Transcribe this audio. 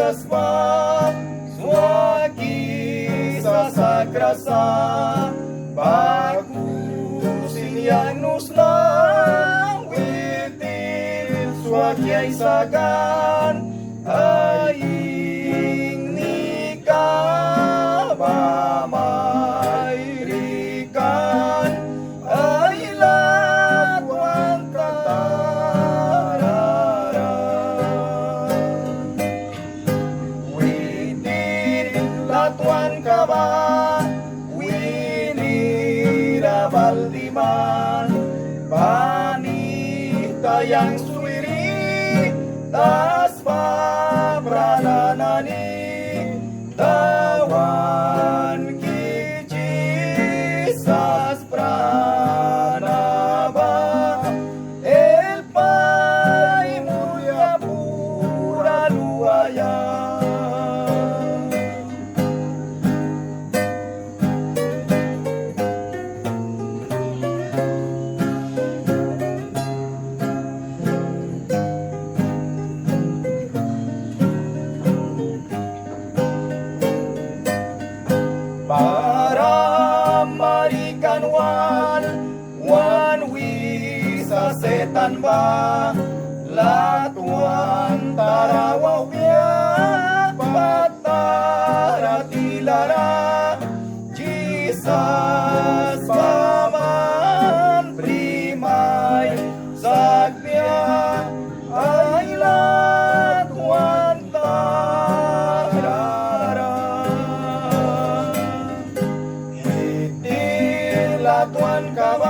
Jesus pa, swagi sa sagrasa, bagusin yang nuslang, witin swagi ay sagan, aing nikah mamayrikan, ay latwan katarara. Witin latuan ka ba, winira baldiman, panita yang suwiri, tas paprananani, tawan kicisas pranaba, el pai muya pura luaya. Para marikan wan wisa setan ba, latuan tarawaw ya patara tilara, Jesus paman primay sagpya, ay latuan tarara. Latuan ka